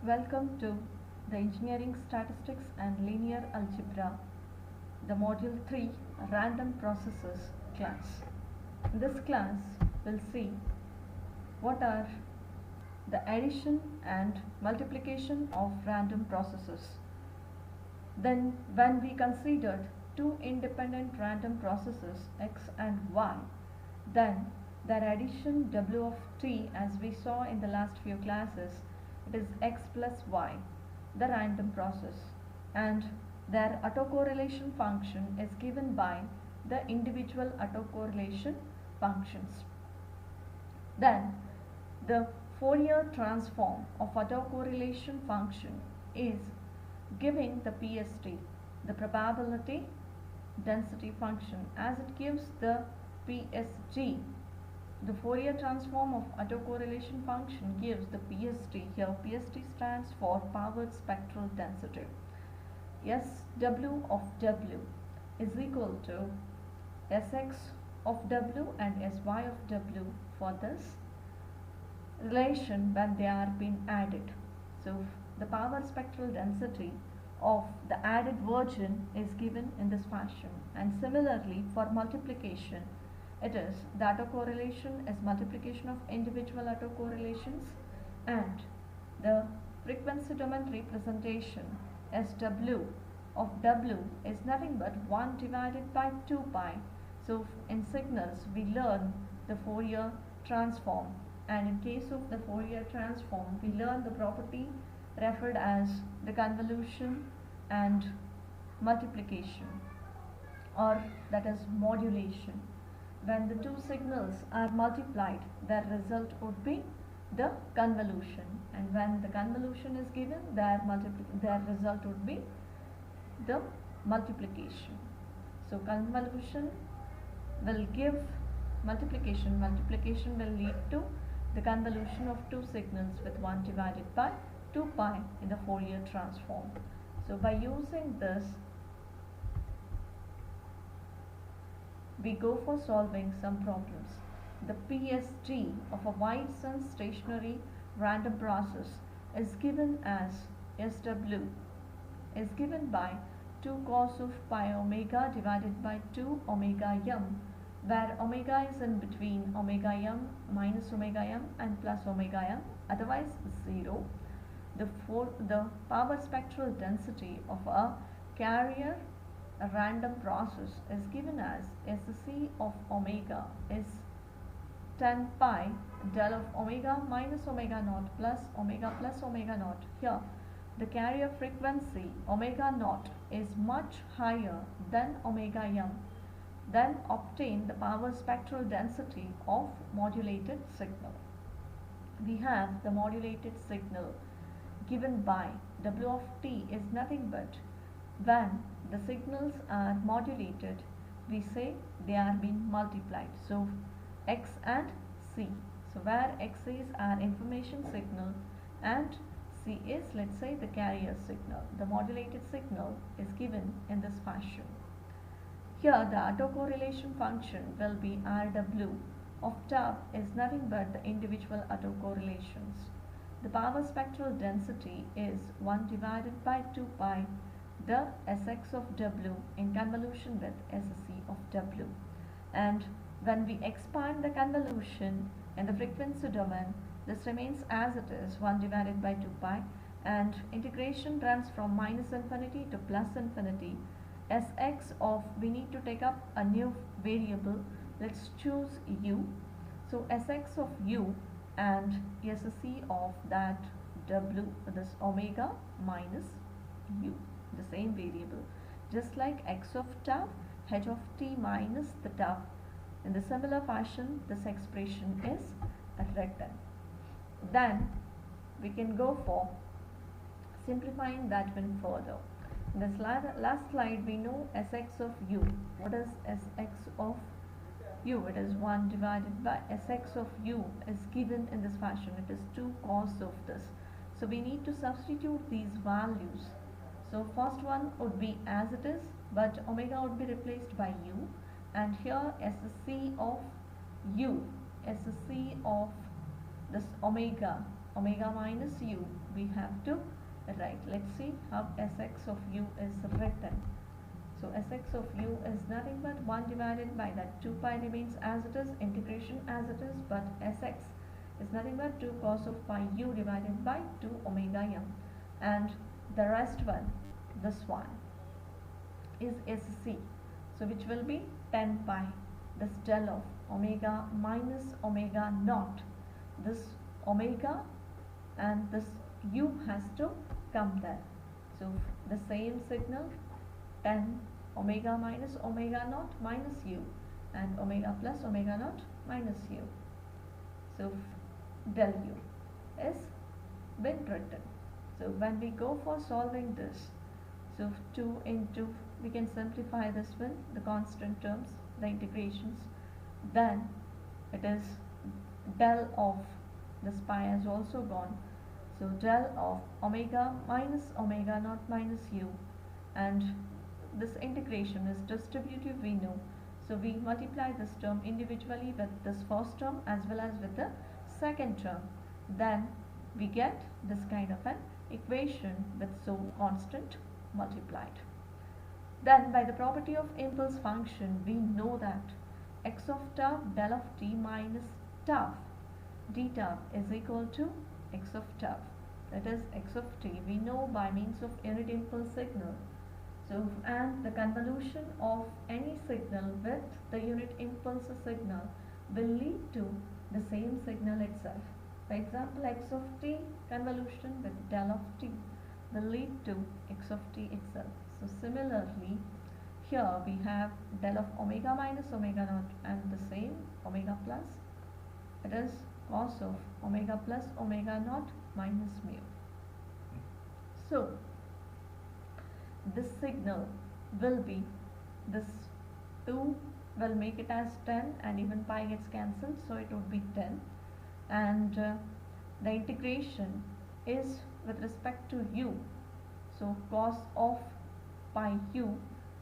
Welcome to the Engineering Statistics and Linear Algebra, the Module 3 Random Processes class. In this class, we'll see what are the addition and multiplication of random processes. Then, when we considered two independent random processes x and y, then their addition w of t, as we saw in the last few classes, it is x plus y, the random process, and their autocorrelation function is given by the individual autocorrelation functions. Then the Fourier transform of autocorrelation function is giving the PST, the probability density function, as it gives the PSG. The Fourier transform of autocorrelation function gives the PST. Here PST stands for powered spectral density. SW of W is equal to Sx of W and Sy of W for this relation when they are being added. So the power spectral density of the added version is given in this fashion, and similarly for multiplication, it is the autocorrelation is multiplication of individual autocorrelations, and the frequency domain representation SW of W is nothing but 1 divided by 2 pi. So in signals we learn the Fourier transform, and in case of the Fourier transform we learn the property referred as the convolution and multiplication, or that is modulation. When the two signals are multiplied, their result would be the convolution, and when the convolution is given, their result would be the multiplication. So convolution will give multiplication, multiplication will lead to the convolution of two signals with 1 divided by 2 pi in the Fourier transform. So by using this, we go for solving some problems. The PSG of a Wide-Sense stationary random process is given as SW is given by 2 cos of pi omega divided by 2 omega m, where omega is in between omega m minus omega m and plus omega m, otherwise 0. The power spectral density of a carrier a random process is given as SC of omega is 10 pi del of omega minus omega naught plus omega naught. Here the carrier frequency omega naught is much higher than omega m. Then obtain the power spectral density of modulated signal. We have the modulated signal given by W of t is nothing but when the signals are modulated, we say they are being multiplied. So x and c. So where x is our information signal and c is, let's say, the carrier signal. The modulated signal is given in this fashion. Here the autocorrelation function will be Rw of tau is nothing but the individual autocorrelations. The power spectral density is 1 divided by 2 pi the Sx of W in convolution with Sc of W. And when we expand the convolution in the frequency domain, this remains as it is 1 divided by 2 pi, and integration runs from minus infinity to plus infinity. Sx of, we need to take up a new variable, let's choose u. So Sx of u and Sc of that W, this omega minus u, the same variable, just like x of tau, h of t minus the tau. In the similar fashion, this expression is written. Then we can go for simplifying that one further. In this last slide, we know Sx of u. What is Sx of u? It is 1 divided by Sx of u is given in this fashion. It is 2 cos of this. So we need to substitute these values. So first one would be as it is, but omega would be replaced by u, and here Sc of u, Sc of this omega omega minus u we have to write. Let's see how Sx of u is written. So Sx of u is nothing but 1 divided by that 2 pi remains as it is, integration as it is, but Sx is nothing but 2 cos of pi u divided by 2 omega m, and the rest one, this one, is Sc, so which will be 10 pi, this del of omega minus omega naught, this omega and this u has to come there. So the same signal, 10 omega minus omega naught minus u and omega plus omega naught minus u. So del u is been written. So when we go for solving this, so 2 into, we can simplify this one, the constant terms, the integrations, then it is del of, this pi has also gone, so del of omega minus omega naught minus u, and this integration is distributive, we know, so we multiply this term individually with this first term as well as with the second term, then we get this kind of an equation with so constant multiplied. Then by the property of impulse function, we know that x of tau del of t minus tau d tau is equal to x of tau, that is x of t we know by means of unit impulse signal. So, and the convolution of any signal with the unit impulse signal will lead to the same signal itself. For example, x of t convolution with del of t will lead to x of t itself. So similarly, here we have del of omega minus omega naught and the same omega plus, it is cos of omega plus omega naught minus mu. So this signal will be, this 2 will make it as 10 and even pi gets cancelled, so it would be 10, and the integration is with respect to u, so cos of pi u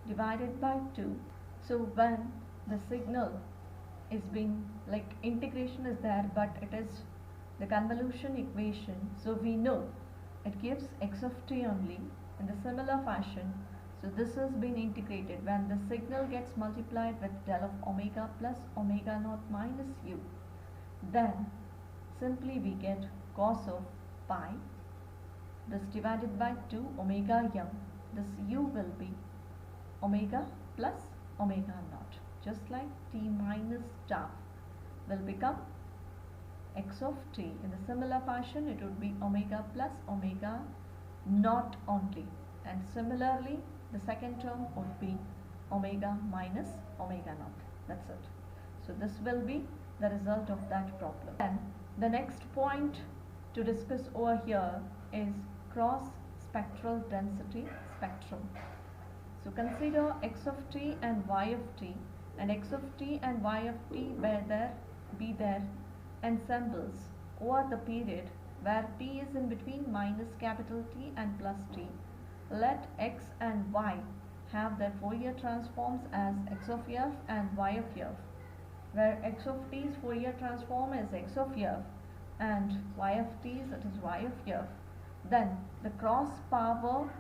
divided by 2. So when the signal is being, like, integration is there but it is the convolution equation, so we know it gives x of t only. In the similar fashion, so this has been integrated when the signal gets multiplied with del of omega plus omega naught minus u, then simply we get cos of pi, this divided by 2 omega m, this u will be omega plus omega naught, just like t minus tau will become x of t. In the similar fashion, it would be omega plus omega naught only, and similarly the second term would be omega minus omega naught. That's it. So this will be the result of that problem. And the next point to discuss over here is cross spectral density spectrum. So consider x of t and y of t, and x of t and y of t be their ensembles over the period where t is in between minus capital T and plus t. Let x and y have their Fourier transforms as x of f and y of f, where x of t's Fourier transform is x of f and y of t's, it is y of f. Then the cross power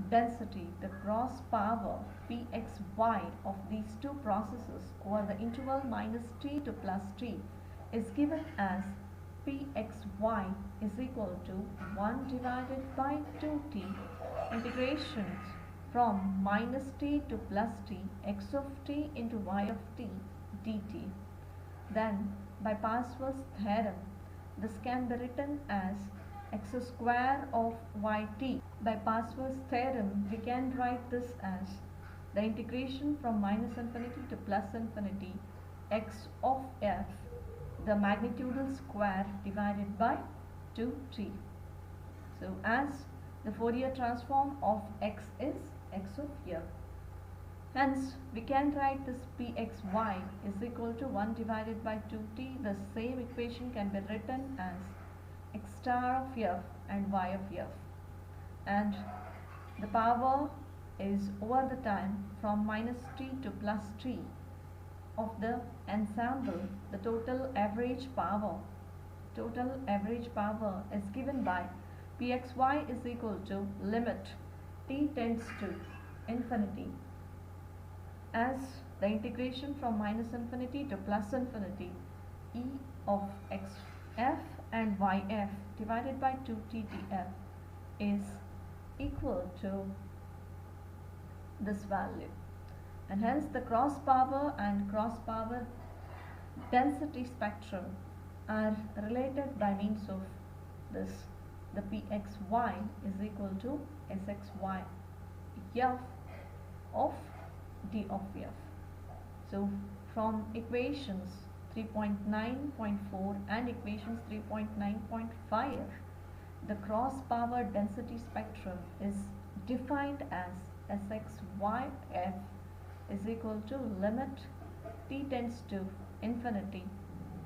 density, the cross power pxy of these two processes over the interval minus t to plus t is given as pxy is equal to 1 divided by 2t integrations from minus t to plus t x of t into y of t dt. Then by Parseval's theorem, this can be written as x square of yt. By Parseval's theorem, we can write this as the integration from minus infinity to plus infinity x of f, the magnitudal square divided by 2t. So as the Fourier transform of x is x of f. Hence, we can write this pxy is equal to 1 divided by 2t. The same equation can be written as x star of f and y of f. And the power is over the time from minus t to plus t of the ensemble, the total average power total average power is given by Pxy is equal to limit t tends to infinity as the integration from minus infinity to plus infinity e of xf and yf divided by 2ttf is equal to this value, and hence the cross power and cross power density spectrum are related by means of this. The Pxy is equal to Sxy f of d of f. So from equations 3.9.4 and equations 3.9.5, the cross power density spectrum is defined as Sxyf is equal to limit t tends to infinity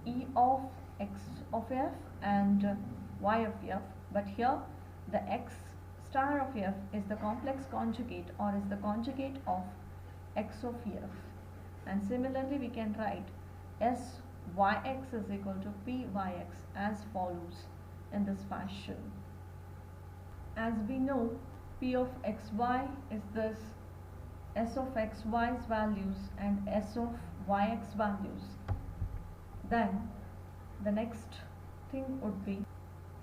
e of x of f and y of f, but here the x star of f is the complex conjugate or is the conjugate of x of f, and similarly we can write syx is equal to pyx as follows in this fashion. As we know, p of xy is this s of xy's values and s of yx values. Then the next thing would be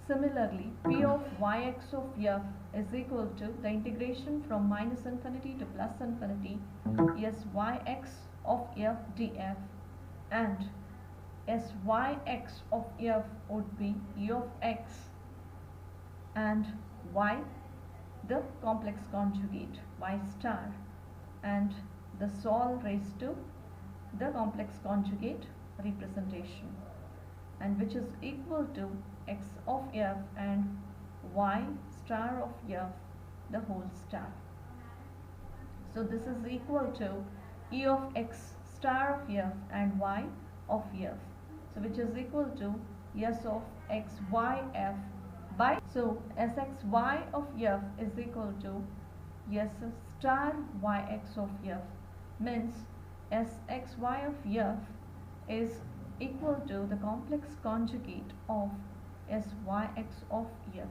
similarly p of yx of f is equal to the integration from minus infinity to plus infinity syx of f df, and syx of f would be e of x and y the complex conjugate y star and the sol raised to the complex conjugate representation, and which is equal to x of f and y star of f the whole star. So this is equal to e of x star of f and y of f, so which is equal to s of x y f by, so sxy of f is equal to s star yx of f, means sxy of f is equal to the complex conjugate of syx of f.